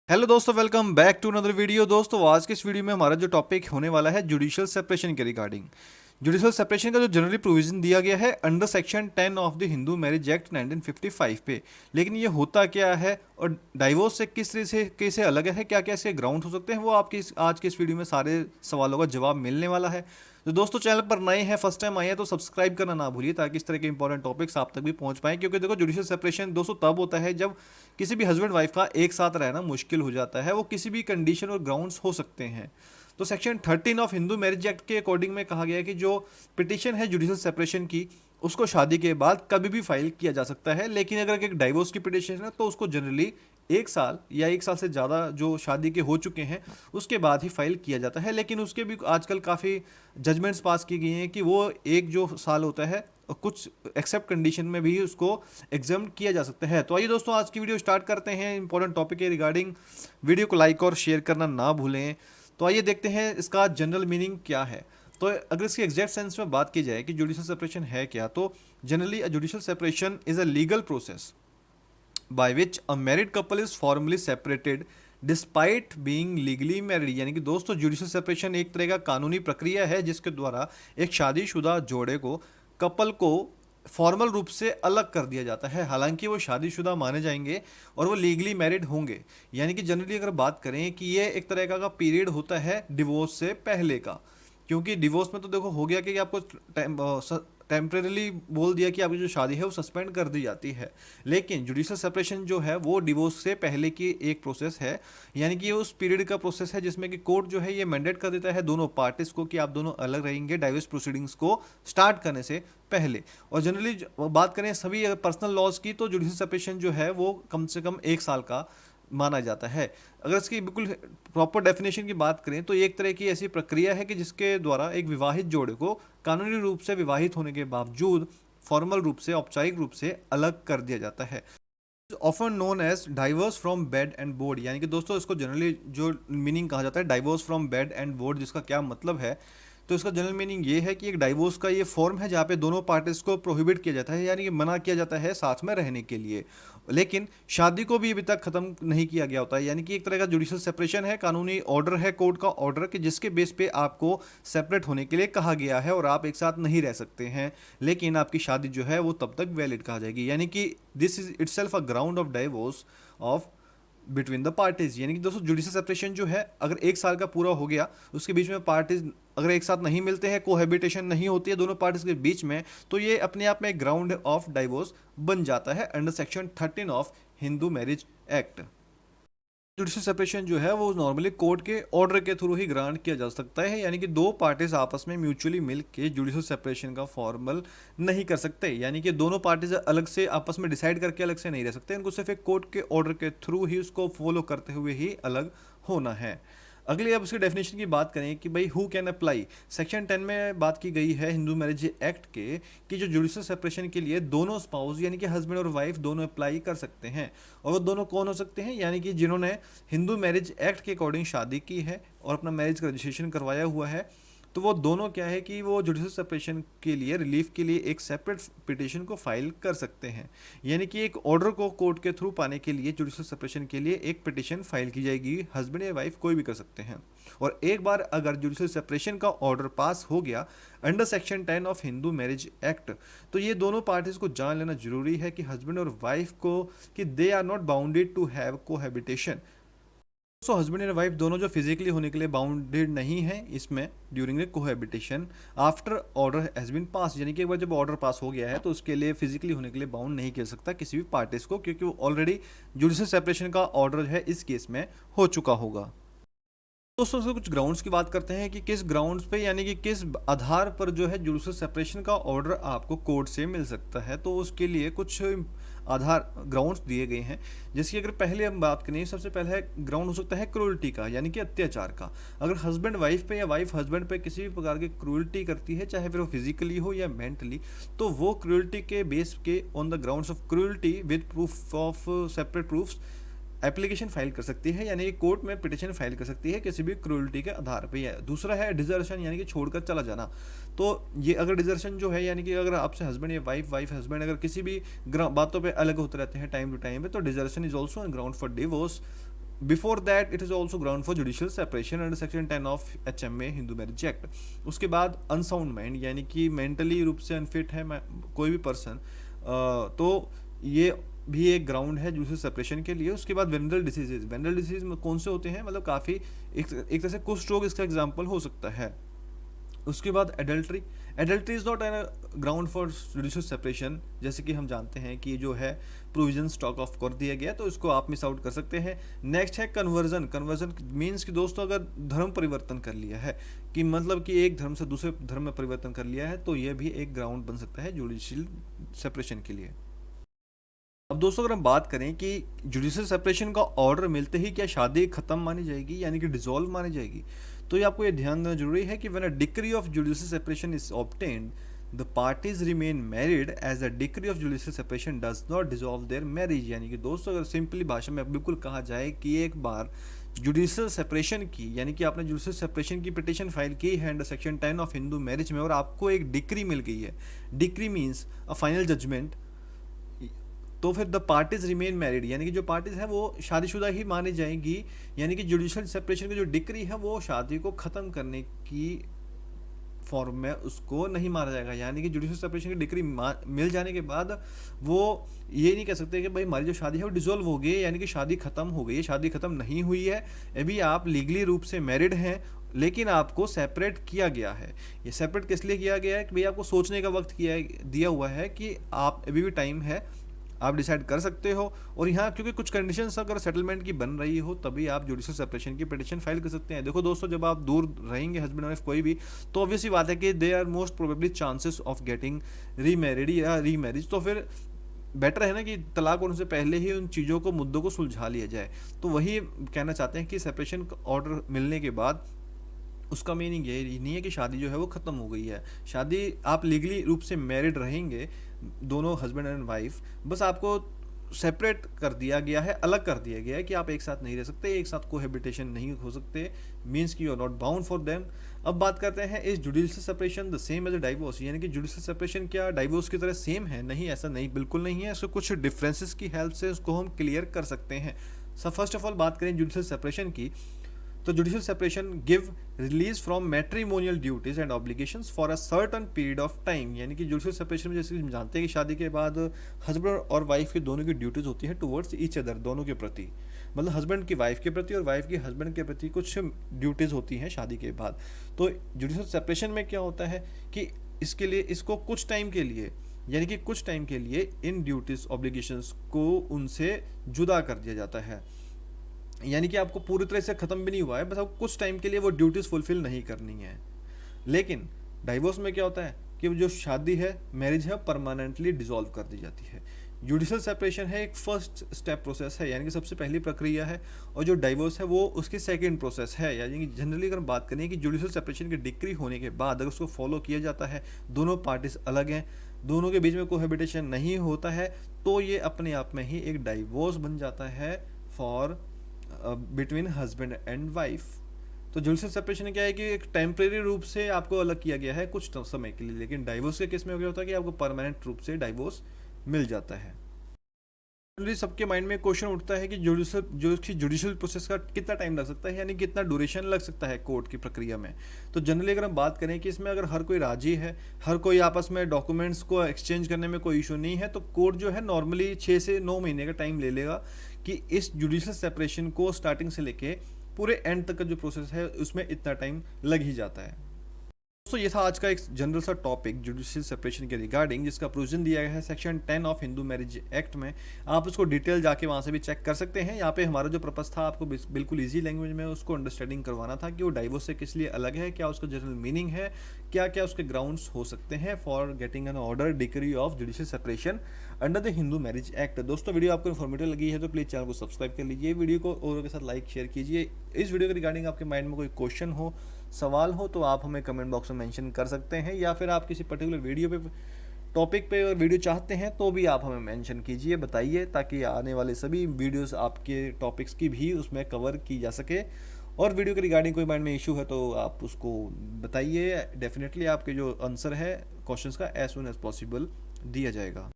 Hello दोस्तों, welcome back to another video. दोस्तों, आज के इस वीडियो में हमारा जो टॉपिक होने वाला है जुडिशियल सेपरेशन के रिगार्डिंग। जुडिशियल सेपरेशन का जो जनरली प्रोविजन दिया गया है under section 10 of the Hindu marriage act 1955 पे। लेकिन ये होता क्या है और डाइवोर्स से किस तरह से कैसे अलग है, क्या क्या इसके ग्राउंड हो सकते हैं, वो आपके आज के इस वीडियो में सारे सवालों का जवाब मिलने वाला है। तो दोस्तों, चैनल पर नए हैं, फर्स्ट टाइम आए हैं तो सब्सक्राइब करना ना भूलिए ताकि इस तरह के इंपॉर्टेंट टॉपिक्स आप तक भी पहुंच पाए। क्योंकि देखो, जुडिशियल सेपरेशन दोस्तों तब होता है जब किसी भी हस्बैंड वाइफ का एक साथ रहना मुश्किल हो जाता है। वो किसी भी कंडीशन और ग्राउंड्स हो सकते हैं। तो section 13 of Hindu marriage act के अकॉर्डिंग में कहा गया है कि जो पिटिशन है जुडिशियल सेपरेशन की, उसको शादी के बाद कभी भी फाइल किया जा सकता है। लेकिन अगर एक डाइवोर्स की पिटिशन है तो उसको जनरली एक साल या एक साल से ज़्यादा जो शादी के हो चुके हैं उसके बाद ही फाइल किया जाता है। लेकिन उसके भी आजकल काफ़ी जजमेंट्स पास की गई हैं कि वो एक जो साल होता है और कुछ एक्सेप्ट कंडीशन में भी उसको एग्जाम किया जा सकता है। तो आइए दोस्तों, आज की वीडियो स्टार्ट करते हैं इंपॉर्टेंट टॉपिक के रिगार्डिंग। वीडियो को लाइक और शेयर करना ना भूलें। तो आइए देखते हैं इसका जनरल मीनिंग क्या है। तो अगर इसकी एग्जैक्ट सेंस में बात की जाए कि जुडिशियल सेपरेशन है क्या, तो generally a judicial separation is a legal process by which a married couple is formally separated despite being legally married. यानी कि दोस्तों, जुडिशियल सेपरेशन एक तरह का कानूनी प्रक्रिया है जिसके द्वारा एक शादीशुदा जोड़े को, कपल को फॉर्मल रूप से अलग कर दिया जाता है। हालांकि वो शादीशुदा माने जाएंगे और वो लीगली मैरिड होंगे। यानी कि जनरली अगर बात करें कि ये एक तरह का पीरियड होता है डिवोर्स से पहले का। क्योंकि डिवोर्स में तो देखो हो गया कि आपको टेम्परेली बोल दिया कि आपकी जो शादी है वो सस्पेंड कर दी जाती है। लेकिन जुडिशियल सेपरेशन जो है वो डिवोर्स से पहले की एक प्रोसेस है। यानी कि ये उस पीरियड का प्रोसेस है जिसमें कि कोर्ट जो है ये मैंडेट कर देता है दोनों पार्टीज को कि आप दोनों अलग रहेंगे डाइवोर्स प्रोसीडिंग्स को स्टार्ट करने से पहले। और जनरली बात करें सभी पर्सनल लॉज की, तो जुडिशियल सेपरेशन जो है वो कम से कम एक साल का माना जाता है। अगर इसकी बिल्कुल प्रॉपर डेफिनेशन की बात करें तो ये एक तरह की ऐसी प्रक्रिया है कि जिसके द्वारा एक विवाहित जोड़े को कानूनी रूप से विवाहित होने के बावजूद फॉर्मल रूप से, औपचारिक रूप से अलग कर दिया जाता है। Often known as divorce from bed and board. यानी कि दोस्तों, इसको जनरली जो मीनिंग कहा जाता है diverse from bed and board, जिसका क्या मतलब है, तो इसका जनरल मीनिंग ये है कि एक डाइवोर्स का ये फॉर्म है जहाँ पे दोनों पार्टीज को प्रोहिबिट किया जाता है, यानी कि मना किया जाता है साथ में रहने के लिए। लेकिन शादी को भी अभी तक खत्म नहीं किया गया होता है। यानी कि एक तरह का जुडिशियल सेपरेशन है, कानूनी ऑर्डर है, कोर्ट का ऑर्डर कि जिसके बेस पे आपको सेपरेट होने के लिए कहा गया है और आप एक साथ नहीं रह सकते हैं। लेकिन आपकी शादी जो है वो तब तक वैलिड कहा जाएगी। यानी कि this is itself a ground of divorce of between the parties. यानी कि दोस्तों, जुडिशियल सेपरेशन जो है अगर एक साल का पूरा हो गया, उसके बीच में पार्टीज अगर एक साथ नहीं मिलते हैं, कोहेबिटेशन नहीं होती है दोनों पार्टीज के बीच में, तो ये अपने आप में एक ग्राउंड ऑफ डाइवोर्स बन जाता है under section 13 of Hindu marriage act. Judicial separation जो है वो नॉर्मली कोर्ट के ऑर्डर के थ्रू ही ग्रांट किया जा सकता है। यानी कि दो पार्टीज आपस में म्यूचुअली मिल के जुडिशियल सेपरेशन का फॉर्मल नहीं कर सकते। यानी कि दोनों पार्टीज अलग से आपस में डिसाइड करके अलग से नहीं रह सकते, इनको सिर्फ एक कोर्ट के ऑर्डर के थ्रू ही उसको फॉलो करते हुए ही अलग होना है। अगली अब इसकी डेफिनेशन की बात करें कि भाई हु कैन अप्लाई। सेक्शन 10 में बात की गई है हिंदू मैरिज एक्ट के कि जो जुडिशियल सेपरेशन के लिए दोनों स्पाउस यानी कि हस्बैंड और वाइफ दोनों अप्लाई कर सकते हैं। और वो दोनों कौन हो सकते हैं? यानी कि जिन्होंने हिंदू मैरिज एक्ट के अकॉर्डिंग शादी की है और अपना मैरिज का रजिस्ट्रेशन करवाया हुआ है, तो वो दोनों क्या है कि वो जुडिशियल सेपरेशन के लिए रिलीफ के लिए एक सेपरेट पिटिशन को फाइल कर सकते हैं। यानी कि एक ऑर्डर को कोर्ट के थ्रू पाने के लिए जुडिशियल सेपरेशन के लिए एक पिटिशन फाइल की जाएगी। हस्बैंड या वाइफ कोई भी कर सकते हैं। और एक बार अगर जुडिशियल सेपरेशन का ऑर्डर पास हो गया under section 10 of Hindu marriage act, तो ये दोनों पार्टीज को जान लेना जरूरी है कि हस्बैंड और वाइफ को कि they are not bounded to have cohabitation. So husband and wife दोनों जो फिजिकली होने के लिए बाउंडेड नहीं है इसमें during the cohabitation after order has been pass. यानी कि एक बार जब ऑर्डर पास हो गया है तो उसके लिए फिजिकली होने के लिए बाउंड नहीं कर सकता किसी भी पार्टीज को, क्योंकि वो ऑलरेडी जुडिशियल सेपरेशन का ऑर्डर है इस केस में हो चुका होगा। दोस्तों, से कुछ ग्राउंड्स की बात करते हैं कि किस ग्राउंड्स पे यानी कि किस आधार पर जो है जुडिशियल सेपरेशन का ऑर्डर आपको कोर्ट से मिल सकता है। तो उसके लिए कुछ आधार ग्राउंड्स दिए गए हैं, जिसकी अगर पहले हम बात करें, सबसे पहले ग्राउंड हो सकता है क्रूअल्टी का, यानी कि अत्याचार का। अगर हस्बैंड वाइफ पे या वाइफ हस्बैंड पे किसी भी प्रकार की क्रूअल्टी करती है, चाहे फिर वो फिजिकली हो या मेंटली, तो वो क्रूअल्टी के बेस के on the grounds of cruelty with proof of separate proofs application file कर सकती है, यानी कि कोर्ट में पिटिशन फाइल कर सकती है किसी भी क्रूअल्टी के आधार पे। है दूसरा है डिजर्शन, यानी कि छोड़कर चला जाना। तो ये अगर डिजर्शन जो है यानी कि अगर आपसे हस्बैंड या वाइफ वाइफ हस्बैंड अगर किसी भी बातों पे अलग होते रहते हैं टाइम टू टाइम पे, तो desertion is also ground for divorce before that it is also ground for judicial separation under section 10 of HMA Hindu marriage act. उसके बाद अनसाउंड माइंड यानी कि मेंटली रूप से अनफिट है कोई भी पर्सन, तो ये भी एक ग्राउंड है जुडिशियल सेपरेशन के लिए। उसके बाद वेनरल डिसीजेज, वेनरल डिसीज में कौन से होते हैं, मतलब काफ़ी एक तरह से कुष्ठ रोग इसका एग्जाम्पल हो सकता है। उसके बाद adultery, adultery is not an ground for judicial separation, जैसे कि हम जानते हैं कि जो है प्रोविजन स्टॉक ऑफ कर दिया गया, तो इसको आप मिस आउट कर सकते हैं। नेक्स्ट है कन्वर्जन, कन्वर्जन मीन्स कि दोस्तों अगर धर्म परिवर्तन कर लिया है, कि मतलब कि एक धर्म से दूसरे धर्म में परिवर्तन कर लिया है, तो यह भी एक ग्राउंड बन सकता है जुडिशियल सेपरेशन के लिए। अब दोस्तों अगर हम बात करें कि जुडिशियल सेपरेशन का ऑर्डर मिलते ही क्या शादी खत्म मानी जाएगी, यानी कि डिसॉल्व मानी जाएगी, तो ये आपको ये ध्यान देना जरूरी है कि when a decree of judicial separation is obtained the parties remain married as a decree of judicial separation does not dissolve their marriage. यानी कि दोस्तों अगर सिंपली भाषा में बिल्कुल कहा जाए कि एक बार जुडिशियल सेपरेशन की, यानी कि आपने जुडिशियल सेपरेशन की पिटीशन फाइल की है under section 10 of Hindu marriage में, और आपको एक डिक्री मिल गई है, decree means a final judgment, तो फिर द पार्टीज रिमेन मैरिड, यानी कि जो पार्टीज हैं वो शादीशुदा ही मानी जाएंगी। यानी कि जुडिशियल सेपरेशन की जो डिक्री है वो शादी को ख़त्म करने की फॉर्म में उसको नहीं माना जाएगा। यानी कि जुडिशियल सेपरेशन की डिक्री मिल जाने के बाद वो ये नहीं कह सकते कि भाई हमारी जो शादी है वो डिसॉल्व हो गई, यानी कि शादी खत्म हो गई है। शादी खत्म नहीं हुई है, अभी आप लीगली रूप से मैरिड हैं, लेकिन आपको सेपरेट किया गया है। ये सेपरेट किस लिए किया गया है कि भाई आपको सोचने का वक्त किया दिया हुआ है कि आप अभी भी टाइम है, आप डिसाइड कर सकते हो। और यहाँ क्योंकि कुछ कंडीशंस अगर सेटलमेंट की बन रही हो तभी आप जुडिशियल सेपरेशन की पिटीशन फाइल कर सकते हैं। देखो दोस्तों, जब आप दूर रहेंगे हस्बैंड वाइफ कोई भी, तो ऑब्वियसली बात है कि they are most probably chances of getting remarried या रीमैरिज, तो फिर बेटर है ना कि तलाक होने से पहले ही उन चीज़ों को, मुद्दों को सुलझा लिया जाए। तो वही कहना चाहते हैं कि सेपरेशन ऑर्डर मिलने के बाद उसका मीनिंग ये नहीं है कि शादी जो है वो ख़त्म हो गई है। शादी आप लीगली रूप से मैरिड रहेंगे दोनों हस्बैंड एंड वाइफ, बस आपको सेपरेट कर दिया गया है, अलग कर दिया गया है कि आप एक साथ नहीं रह सकते, एक साथ कोहेबिटेशन नहीं हो सकते, मीन्स कि you are not bound for them. अब बात करते हैं इस judicial separation the same as a divorce, यानी कि जुडिशियल सेपरेशन क्या डाइवोर्स की तरह सेम है? नहीं, ऐसा नहीं, बिल्कुल नहीं है। इसको कुछ डिफरेंसेस की हेल्प से उसको हम क्लियर कर सकते हैं। सो फर्स्ट ऑफ ऑल बात करें जुडिशियल सेपरेशन की, तो judicial separation give release from matrimonial duties and obligations for a certain period of time. यानी कि जुडिशियल सेपरेशन में जैसे हम जानते हैं कि शादी के बाद हस्बैंड और वाइफ की दोनों की ड्यूटीज होती है टुवर्ड्स ईच अदर, दोनों के प्रति, मतलब हस्बैंड की वाइफ के प्रति और वाइफ की हस्बैंड के प्रति कुछ ड्यूटीज होती हैं शादी के बाद। तो जुडिशियल सेपरेशन में क्या होता है कि इसके लिए इसको कुछ टाइम के लिए, यानी कि कुछ टाइम के लिए इन ड्यूटीज ऑब्लिगेशंस को उनसे जुदा कर दिया जाता है। यानी कि आपको पूरी तरह से ख़त्म भी नहीं हुआ है, बस आपको कुछ टाइम के लिए वो ड्यूटीज़ फुलफिल नहीं करनी है। लेकिन डाइवोर्स में क्या होता है कि जो शादी है, मैरिज है, परमानेंटली डिसॉल्व कर दी जाती है। जुडिशियल सेपरेशन है एक फर्स्ट स्टेप प्रोसेस है, यानी कि सबसे पहली प्रक्रिया है, और जो डाइवोर्स है वो उसकी सेकंड प्रोसेस है। यानी कि जनरली अगर बात करें कि जुडिशियल सेपरेशन की डिक्री होने के बाद अगर उसको फॉलो किया जाता है, दोनों पार्टीज अलग हैं, दोनों के बीच में कोहेबिटेशन नहीं होता है, तो ये अपने आप में ही एक डाइवोर्स बन जाता है for between husband and wife. तो जुडिशियल सेपरेशन क्या है कि एक टेम्परेरी रूप से आपको अलग किया गया है कुछ समय के लिए, लेकिन डाइवोर्स के केस में क्या होता है कि आपको परमानेंट रूप से डाइवोर्स मिल जाता है। सबके माइंड में क्वेश्चन उठता है कि जुडिशियल प्रोसेस का कितना टाइम लग सकता है, यानी कितना ड्यूरेशन लग सकता है कोर्ट की प्रक्रिया में। तो जनरली अगर हम बात करें कि इसमें अगर हर कोई राजी है, हर कोई आपस में डॉक्यूमेंट्स को एक्सचेंज करने में कोई इशू नहीं है, तो कोर्ट जो है नॉर्मली 6 से 9 महीने का टाइम ले लेगा कि इस जुडिशियल सेपरेशन को स्टार्टिंग से लेके पूरे एंड तक का जो प्रोसेस है उसमें इतना टाइम लग ही जाता है। दोस्तों ये था आज का एक जनरल सा टॉपिक जुडिशियल सेपरेशन के रिगार्डिंग, जिसका प्रोविजन दिया गया है section 10 of Hindu marriage act में। आप उसको डिटेल जाके वहाँ से भी चेक कर सकते हैं। यहाँ पे हमारा जो पर्पस था आपको बिल्कुल इजी लैंग्वेज में उसको अंडरस्टैंडिंग करवाना था कि वो डाइवोर्स से किस लिए अलग है, क्या उसका जनरल मीनिंग है, क्या क्या उसके ग्राउंड्स हो सकते हैं for getting an order decree of judicial separation under the Hindu marriage act. दोस्तों वीडियो आपको इन्फॉर्मेटिव लगी है तो प्लीज़ चैनल को सब्सक्राइब कर लीजिए, वीडियो को औरों के साथ लाइक शेयर कीजिए। इस वीडियो के रिगार्डिंग आपके माइंड में कोई क्वेश्चन हो, सवाल हो, तो आप हमें कमेंट बॉक्स में मेंशन कर सकते हैं, या फिर आप किसी पर्टिकुलर वीडियो पे टॉपिक पे और वीडियो चाहते हैं तो भी आप हमें मेंशन कीजिए, बताइए, ताकि आने वाले सभी वीडियोस आपके टॉपिक्स की भी उसमें कवर की जा सके। और वीडियो के रिगार्डिंग कोई माइंड में इशू है तो आप उसको बताइए, डेफिनेटली आपके जो आंसर है क्वेश्चंस का एज सुन एज पॉसिबल दिया जाएगा।